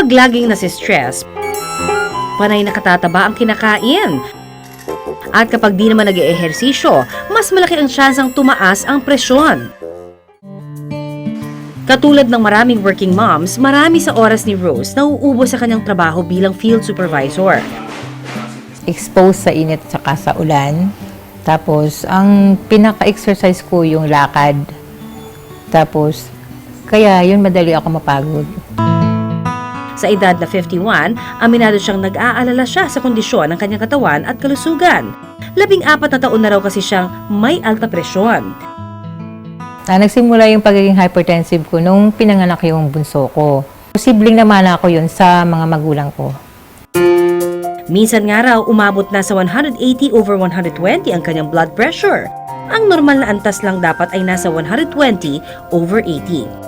Kapag laging nasi-stress, panay nakatataba ang kinakain. At kapag di naman nag-eehersisyo, mas malaki ang tsansang tumaas ang presyon. Katulad ng maraming working moms, marami sa oras ni Rose na uubo sa kanyang trabaho bilang field supervisor. Exposed sa init at sa ulan. Tapos, ang pinaka-exercise ko yung lakad. Tapos, kaya yun madali ako mapagod. Sa edad na 51, aminado siyang nag-aalala siya sa kondisyon ng kanyang katawan at kalusugan. 14 na taon na raw kasi siyang may alta presyon. Nagsimula yung pagiging hypertensive ko nung pinanganak yung bunso ko. Posibleng naman ako yun sa mga magulang ko. Minsan nga raw umabot na sa 180/120 ang kanyang blood pressure. Ang normal na antas lang dapat ay nasa 120/80.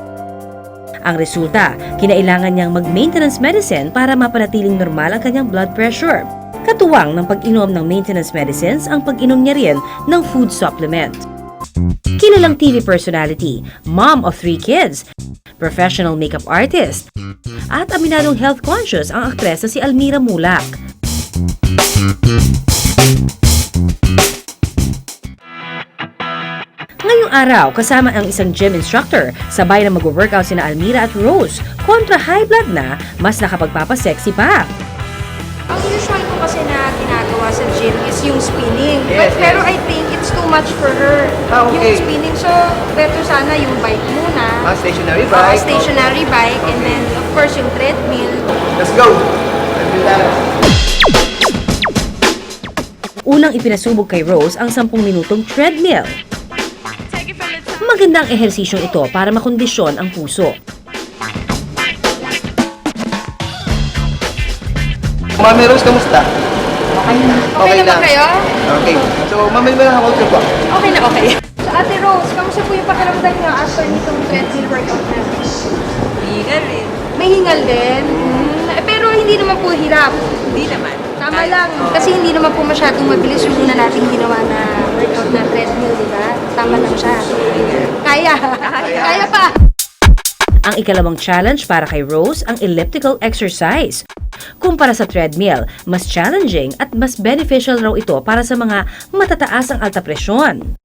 Ang resulta, kinailangan niyang mag-maintenance medicine para mapanatiling normal ang kanyang blood pressure. Katuwang ng pag-inom ng maintenance medicines ang pag-inom niya rin ng food supplement. Kilalang TV personality, mom of 3 kids, professional makeup artist, at aminadong health conscious ang aktres na si Almira Mulak. Ngayong araw, kasama ang isang gym instructor, sabay na mag-workout sina Almira at Rose. Kontra high blood na, mas nakapagpapasexy pa. Ang usual ko kasi na ginagawa sa gym is yung spinning. Yes, Pero I think it's too much for her. Okay. Yung spinning. So, better sana yung bike muna. Stationary bike. Stationary bike. And then, of course, yung treadmill. Let's go! Unang ipinasubok kay Rose ang 10 minutong treadmill. Magandang ehersisyong ito para makondisyon ang puso. Mami Rose, kamusta? Okay naman kayo? Okay. So, mami mo lang ako po. Okay na okay. So, Ate Rose, kamusta po yung pakiramdam niyo after nitong treadmill workout natin? Hingal rin. May hingal din. Pero hindi naman po hirap. Hindi naman. Tama lang. Kasi hindi naman po masyadong mabilis yung una nating ginawa na workout na treadmill, di ba? Tama lang siya. Kaya. Kaya pa. Ang ikalawang challenge para kay Rose ang elliptical exercise. Kumpara sa treadmill, mas challenging at mas beneficial raw ito para sa mga matataas ang alta presyon.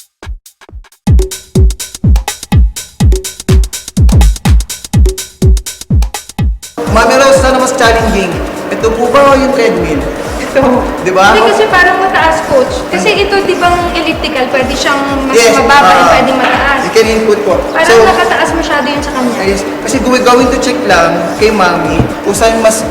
Mami Rose, sana mas challenging. Ito po ba o yung treadmill? Ito. Di ba? Hindi kasi parang mataas, coach. Kasi ito, di bang elliptical, pwede siyang mas Yes, mababa and pwede mataas. You can input po. Parang nakataas masyado yun sa kanya. Yes, kasi going to check lang kay mami kung saan mas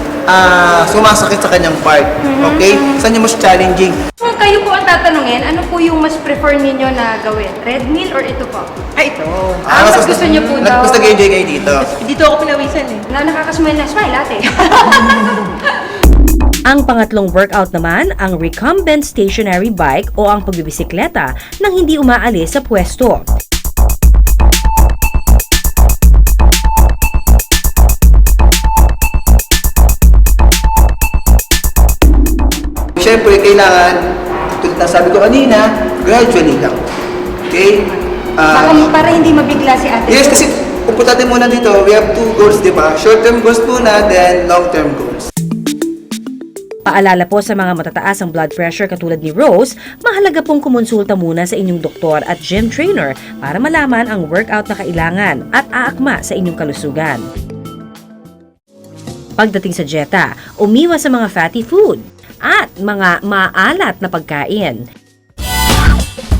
sumasakit sa kanyang part. Okay? Saan yung mas challenging? Kung kayo po ang tatanungin, ano po yung mas prefer ninyo na gawin? Treadmill or ito po? Ay, ito. Mas gusto niyo po daw. Mas nag-enjoy kayo dito. Dito ako pinawisan eh. Nakakasmile na smile, ate. Ang pangatlong workout naman, ang recumbent stationary bike o ang pagbibisikleta nang hindi umaalis sa pwesto. Siyempre, kailangan, tulad na sabi ko kanina, gradually lang. Okay? Para hindi mabigla si ate. Yes, kasi pupunta natin muna dito, we have 2 goals, di ba? Short-term goals muna, then long-term goals. Paalala po sa mga matataas ang blood pressure katulad ni Rose, mahalaga pong kumonsulta muna sa inyong doktor at gym trainer para malaman ang workout na kailangan at aakma sa inyong kalusugan. Pagdating sa dieta, umiwas sa mga fatty food at mga maalat na pagkain.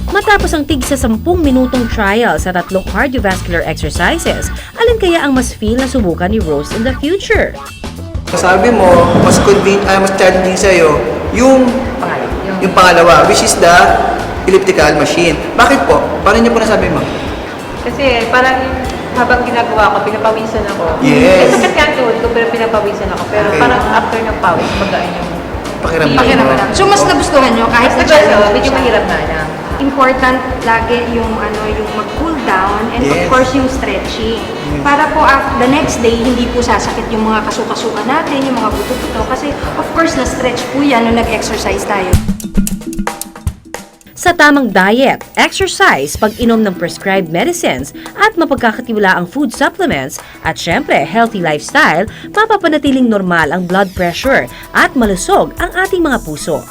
Matapos ang tig sa 10 minutong trial sa 3 cardiovascular exercises, alin kaya ang mas feel na subukan ni Rose in the future? Sabi mo, mas challenging sa'yo yung pangalawa, which is the elliptical machine. Bakit po? Paano niyo po nasabi, ma'am? Kasi parang habang ginagawa ko, pinapawisan ako. Yes. Eh, sakit ka ang tuhod ko, pero pinapawisan ako. Pero Okay. parang after ng pawis, magaan yung Pakiramdam mo. So, mas nagustuhan nyo kahit Mas na diba, challenge medyo siya. mahirap na na. Important lagi yung yung mag-cool down and of Yes. course yung stretching. Para po the next day hindi po sasakit yung mga kasuka-suka natin, yung mga buto-buto kasi of course na-stretch po yan nung nag-exercise tayo. Sa tamang diet, exercise, pag-inom ng prescribed medicines at mapagkakatiwalaang food supplements at syempre healthy lifestyle, mapapanatiling normal ang blood pressure at malusog ang ating mga puso.